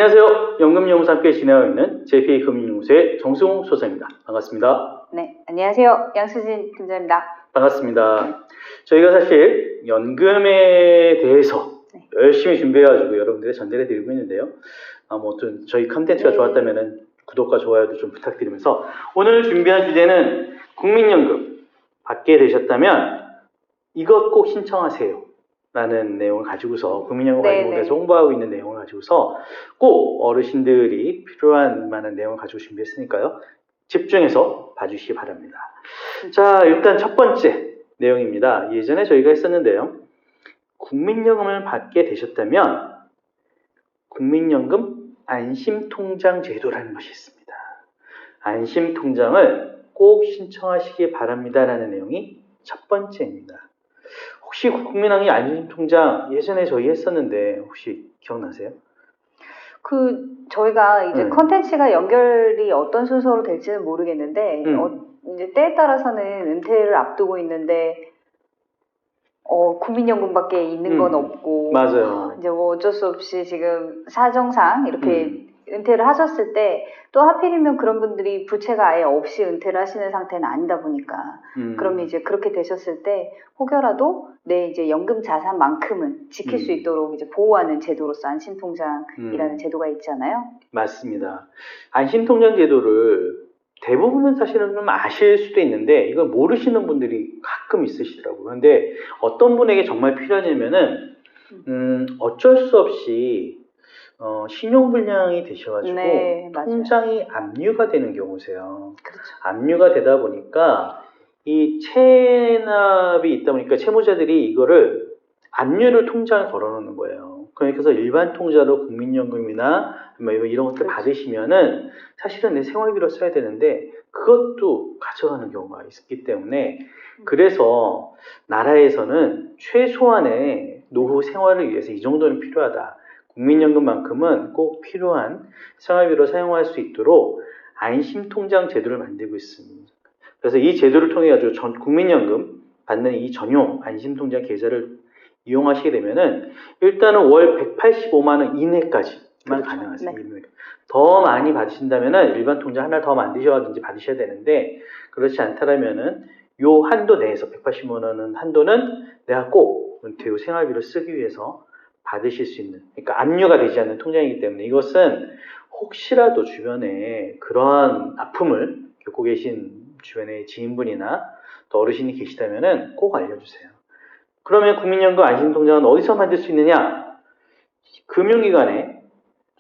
안녕하세요. 연금연구소 함께 진행하고 있는 JP금융연구소의 정승호 소장입니다. 반갑습니다. 네, 안녕하세요. 양수진 팀장입니다. 반갑습니다. 저희가 사실 연금에 대해서 열심히 준비해가지고 여러분들의 전달해 드리고 있는데요. 좀 저희 컨텐츠가 좋았다면 구독과 좋아요도 좀 부탁드리면서 오늘 준비한 주제는 국민연금 받게 되셨다면 이것 꼭 신청하세요 라는 내용을 가지고서 국민연금 가지고 대해서 홍보하고 있는 내용을 가지고서 꼭 어르신들이 필요한 만한 내용을 가지고 준비했으니까요. 집중해서 봐주시기 바랍니다. 자, 일단 첫 번째 내용입니다. 예전에 저희가 했었는데요. 국민연금을 받게 되셨다면 국민연금 안심통장 제도라는 것이 있습니다. 안심통장을 꼭 신청하시기 바랍니다 라는 내용이 첫 번째입니다. 혹시 국민연금 안심통장 예전에 저희 했었는데 혹시 기억나세요? 저희가 이제 컨텐츠가 연결이 어떤 순서로 될지는 모르겠는데 이제 때에 따라서는 은퇴를 앞두고 있는데 국민연금밖에 있는 건 없고 맞아요. 이제 뭐 어쩔 수 없이 지금 사정상 이렇게 은퇴를 하셨을 때 또 하필이면 그런 분들이 부채가 아예 없이 은퇴를 하시는 상태는 아니다 보니까 그러면 이제 그렇게 되셨을 때 혹여라도 내 이제 연금 자산만큼은 지킬 수 있도록 이제 보호하는 제도로서 안심통장이라는 제도가 있잖아요. 맞습니다. 안심통장 제도를 대부분은 사실은 좀 아실 수도 있는데 이걸 모르시는 분들이 가끔 있으시더라고요. 그런데 어떤 분에게 정말 필요하냐면은 어쩔 수 없이 신용불량이 되셔가지고 통장이 압류가 되는 경우세요. 그렇죠. 압류가 되다 보니까 이 체납이 있다 보니까 채무자들이 이거를 압류를 통장에 걸어놓는 거예요. 그래서 일반 통장으로 국민연금이나 뭐 이런 것들 받으시면은 사실은 내 생활비로 써야 되는데 그것도 가져가는 경우가 있기 때문에 그래서 나라에서는 최소한의 노후 생활을 위해서 이 정도는 필요하다. 국민연금만큼은 꼭 필요한 생활비로 사용할 수 있도록 안심통장 제도를 만들고 있습니다. 그래서 이 제도를 통해 가지고 국민연금 받는 이 전용 안심통장 계좌를 이용하시게 되면은 일단은 월 185만 원 이내까지만 가능하세요. 더 많이 받으신다면은 일반 통장 하나 더 만드셔가지고 받으셔야 되는데 그렇지 않다라면은 요 한도 내에서 180만 원 한도는 내가 꼭 은퇴 후 생활비로 쓰기 위해서 받으실 수 있는, 그러니까 압류가 되지 않는 통장이기 때문에 이것은 혹시라도 주변에 그러한 아픔을 겪고 계신 주변의 지인분이나 또 어르신이 계시다면 꼭 알려주세요. 그러면 국민연금 안심통장은 어디서 만들 수 있느냐? 금융기관에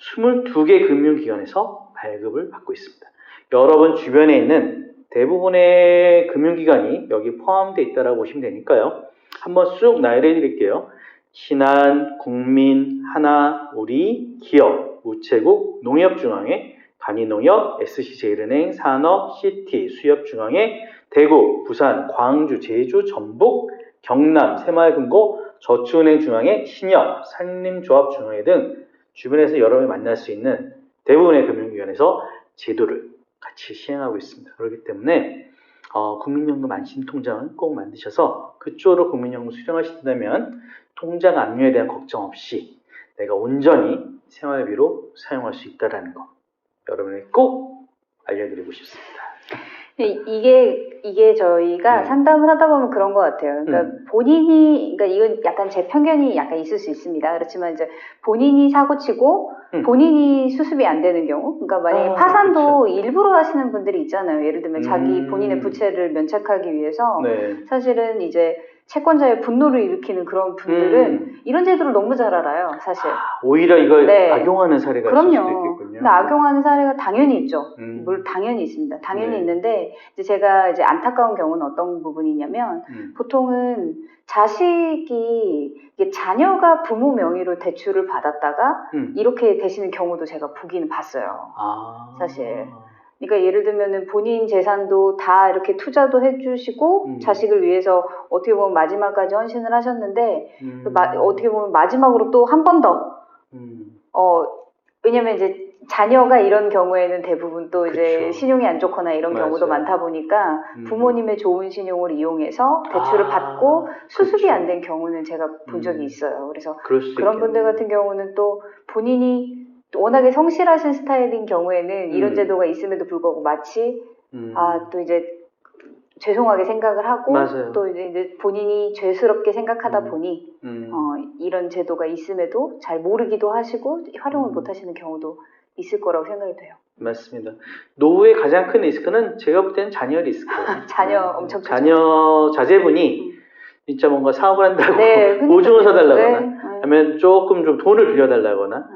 22개 금융기관에서 발급을 받고 있습니다. 여러분 주변에 있는 대부분의 금융기관이 여기 포함되어 있다고 보시면 되니까요. 한번 쑥 나열해 드릴게요. 신한, 국민, 하나, 우리, 기업, 우체국, 농협중앙회, 단위농협, SC제일은행, 산업, CT, 수협중앙회, 대구, 부산, 광주, 제주, 전북, 경남, 새마을금고, 저축은행 중앙회, 신협, 산림조합중앙회 등 주변에서 여러분이 만날 수 있는 대부분의 금융기관에서 제도를 같이 시행하고 있습니다. 그렇기 때문에 국민연금 안심통장을 꼭 만드셔서 그쪽으로 국민연금 수령하신다면 통장 압류에 대한 걱정 없이 내가 온전히 생활비로 사용할 수 있다는 거 여러분에게 꼭 알려드리고 싶습니다. 이게 저희가 상담을 하다 보면 그런 것 같아요. 그러니까 그러니까 이건 약간 제 편견이 약간 있을 수 있습니다. 그렇지만 이제 본인이 사고치고 본인이 수습이 안 되는 경우, 그러니까 만약에 파산도 일부러 하시는 분들이 있잖아요. 예를 들면 자기 본인의 부채를 면책하기 위해서 사실은 이제 채권자의 분노를 일으키는 그런 분들은 이런 제도를 너무 잘 알아요, 사실. 오히려 이걸 악용하는 사례가 있을 수도 있겠군요. 근데 악용하는 사례가 당연히 있죠. 물론 당연히 있습니다. 당연히 있는데 이제 제가 이제 안타까운 경우는 어떤 부분이냐면 보통은 자녀가 부모 명의로 대출을 받았다가 이렇게 되시는 경우도 제가 보기는 봤어요. 사실. 그러니까 예를 들면은 본인 재산도 다 이렇게 투자도 해주시고 자식을 위해서 어떻게 보면 마지막까지 헌신을 하셨는데 어떻게 보면 마지막으로 또 한 번 더 왜냐면 이제 자녀가 이런 경우에는 대부분 또 이제 신용이 안 좋거나 이런 경우도 많다 보니까 부모님의 좋은 신용을 이용해서 대출을 받고 수습이 안 된 경우는 제가 본 적이 있어요. 그래서 그런 분들 같은 경우는 또 본인이 워낙에 성실하신 스타일인 경우에는 이런 음. 제도가 있음에도 불구하고 마치 또 이제 죄송하게 생각을 하고 맞아요. 또 이제 본인이 죄스럽게 생각하다 보니 음. 이런 제도가 있음에도 잘 모르기도 하시고 활용을 못 하시는 경우도 있을 거라고 생각이 돼요. 맞습니다. 노후의 가장 큰 리스크는 제가 볼 때는 자녀 리스크예요. 자녀 엄청 크죠. 자녀 자제분이 진짜 뭔가 사업을 한다고 네, 보증을 사달라거나 네, 하면 조금 좀 돈을 빌려달라거나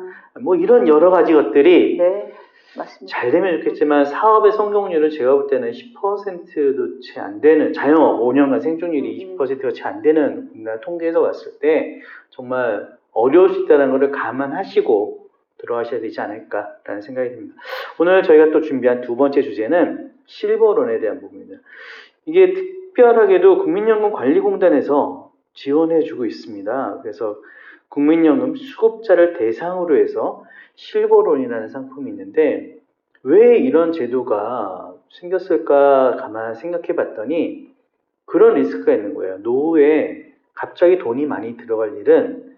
뭐 이런 여러 가지 것들이 네, 맞습니다. 잘 되면 좋겠지만 사업의 성공률은 제가 볼 때는 10%도 채 안 되는 자영업 5년간 생존율이 20%가 채 안 되는 우리나라 통계에서 봤을 때 정말 어려울 수 있다는 것을 감안하시고 들어가셔야 되지 않을까라는 생각이 듭니다. 오늘 저희가 또 준비한 두 번째 주제는 실버론에 대한 부분입니다. 이게 특별하게도 국민연금관리공단에서 지원해주고 있습니다. 그래서 국민연금 수급자를 대상으로 해서 실버론이라는 상품이 있는데 왜 이런 제도가 생겼을까 가만 생각해 봤더니 그런 리스크가 있는 거예요. 노후에 갑자기 돈이 많이 들어갈 일은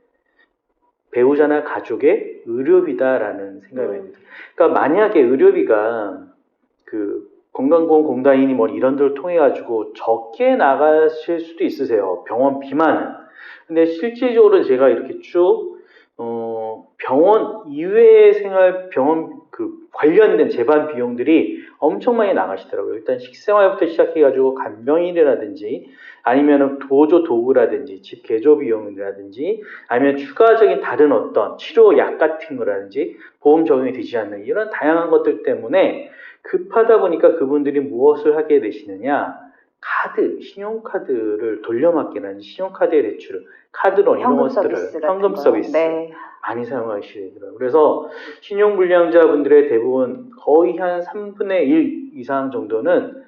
배우자나 가족의 의료비다라는 생각이 듭니다. 그러니까 만약에 의료비가 그 건강보험공단이니 뭐 이런 데를 통해 가지고 적게 나가실 수도 있으세요. 병원비만. 근데 실질적으로 제가 이렇게 쭉 병원 이외의 생활 병원 그 관련된 재반 비용들이 엄청 많이 나가시더라고요. 일단 식생활부터 시작해가지고 간병인이라든지 아니면 보조 도구라든지 집 개조 비용이라든지 아니면 추가적인 다른 어떤 치료약 같은 거라든지 보험 적용이 되지 않는 이런 다양한 것들 때문에 급하다 보니까 그분들이 무엇을 하게 되시느냐 카드, 신용카드를 돌려막기라는 신용카드의 대출, 카드론 이런 것들을 현금 서비스 네. 많이 사용하시게 되더라고요. 그래서 신용불량자분들의 대부분 거의 한 3분의 1 이상 정도는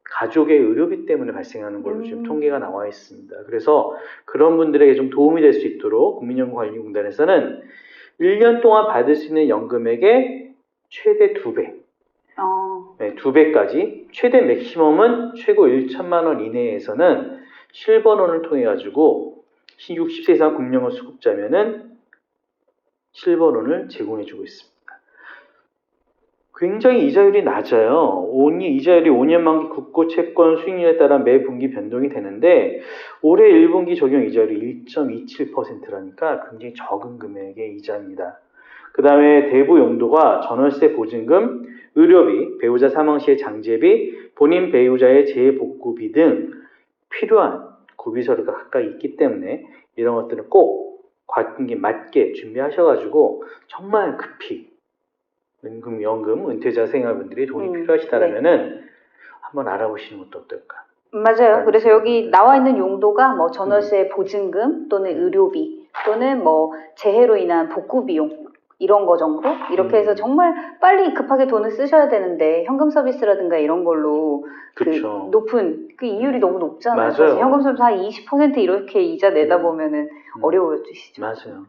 가족의 의료비 때문에 발생하는 걸로 지금 통계가 나와 있습니다. 그래서 그런 분들에게 좀 도움이 될 수 있도록 국민연금관리공단에서는 1년 동안 받을 수 있는 연금액의 최대 2배, 네, 2배까지 최대 맥시멈은 최고 1천만 원 이내에서는 실버론을 통해 가지고 60세 이상 국민연금 수급자면은 실버론을 제공해주고 있습니다. 굉장히 이자율이 낮아요. 이자율이 5년 만기 국고 채권 수익률에 따라 매 분기 변동이 되는데 올해 1분기 적용 이자율이 1.27%라니까 굉장히 적은 금액의 이자입니다. 그 다음에 대부 용도가 전월세 보증금, 의료비, 배우자 사망 시의 장제비, 본인 배우자의 재복구비 등 필요한 구비서류가 각각 있기 때문에 이런 것들은 꼭 관계 맞게 준비하셔가지고 정말 급히 연금 은퇴자 생활분들이 돈이 필요하시다면은 한번 알아보시는 것도 어떨까? 맞아요. 그래서 여기 나와 있는 용도가 뭐 전월세 보증금 또는 의료비 또는 뭐 재해로 인한 복구 비용 이런 거 정도 이렇게 해서 정말 빨리 급하게 돈을 쓰셔야 되는데 현금 서비스라든가 이런 걸로 그쵸. 그 높은 그 이율이 너무 높잖아요. 맞아요. 사실 현금 서비스 한 20% 이렇게 이자 내다 보면은 어려워지시죠. 맞아요.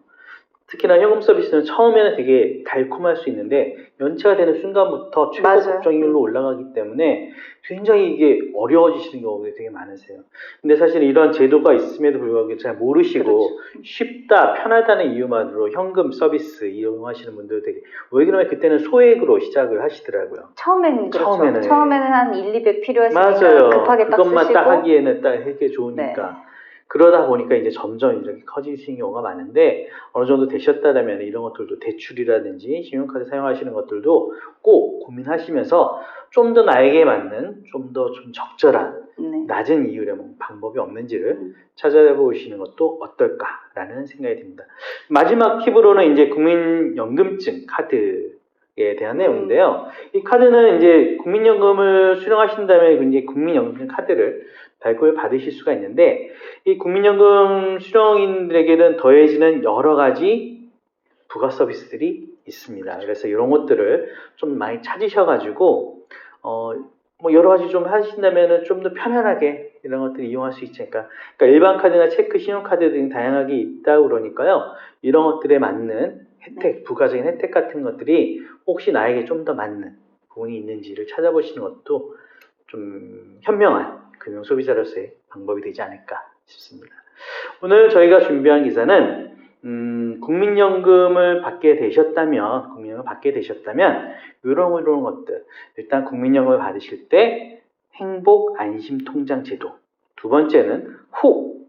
특히나 현금 서비스는 처음에는 되게 달콤할 수 있는데 연체가 되는 순간부터 최고 법정률로 올라가기 때문에 굉장히 이게 어려워지시는 경우가 되게 많으세요. 근데 사실 이런 제도가 있음에도 불구하고 잘 모르시고 쉽다, 편하다는 이유만으로 현금 서비스 이용하시는 분들 되게 왜 그러면 그때는 소액으로 시작을 하시더라고요. 처음에는 그렇죠. 처음에는 한 1, 200 필요하시니까 맞아요. 급하게 딱 그것만 쓰시고 딱 하기에는 딱 되게 좋으니까. 그러다 보니까 이제 점점 이렇게 커지시는 경우가 많은데 어느 정도 되셨다면 이런 것들도 대출이라든지 신용카드 사용하시는 것들도 꼭 고민하시면서 좀 더 나에게 맞는 좀 더 좀 적절한 낮은 이율의 방법이 없는지를 찾아보시는 것도 어떨까라는 생각이 듭니다. 마지막 팁으로는 이제 국민연금증 카드에 대한 내용인데요. 이 카드는 이제 국민연금을 수령하신다면 이제 국민연금증 카드를 발급을 받으실 수가 있는데 이 국민연금 수령인들에게는 더해지는 여러 가지 부가 서비스들이 있습니다. 그래서 이런 것들을 좀 많이 찾으셔가지고 뭐 여러 가지 좀 하신다면은 좀 더 편안하게 이런 것들을 이용할 수 있지 않을까. 그러니까 일반 카드나 체크, 신용카드 등 다양하게 있다고 그러니까요. 이런 것들에 맞는 혜택, 부가적인 혜택 같은 것들이 혹시 나에게 좀 더 맞는 부분이 있는지를 찾아보시는 것도 좀 현명한 금융 소비자로서의 방법이 되지 않을까 싶습니다. 오늘 저희가 준비한 기사는 국민연금을 받게 되셨다면 이런 것들, 일단 국민연금을 받으실 때 행복 안심 통장 제도, 두 번째는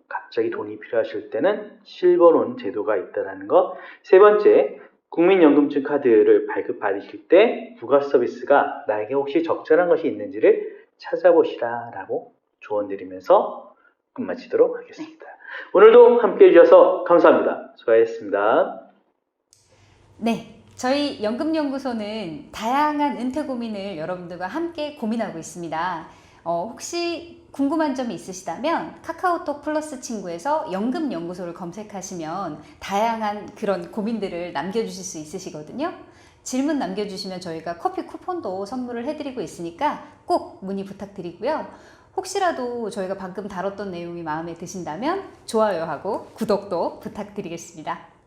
갑자기 돈이 필요하실 때는 실버론 제도가 있다는 것, 세 번째 국민연금증 카드를 발급받으실 때 부가 서비스가 나에게 혹시 적절한 것이 있는지를 찾아보시라라고 조언드리면서 끝마치도록 하겠습니다. 오늘도 함께해 주셔서 감사합니다. 수고하셨습니다. 네, 저희 연금연구소는 다양한 은퇴 고민을 여러분들과 함께 고민하고 있습니다. 혹시 궁금한 점이 있으시다면 카카오톡 플러스 친구에서 연금연구소를 검색하시면 다양한 그런 고민들을 남겨주실 수 있으시거든요. 질문 남겨주시면 저희가 커피 쿠폰도 선물을 해드리고 있으니까 꼭 문의 부탁드리고요. 혹시라도 저희가 방금 다뤘던 내용이 마음에 드신다면 좋아요하고 구독도 부탁드리겠습니다.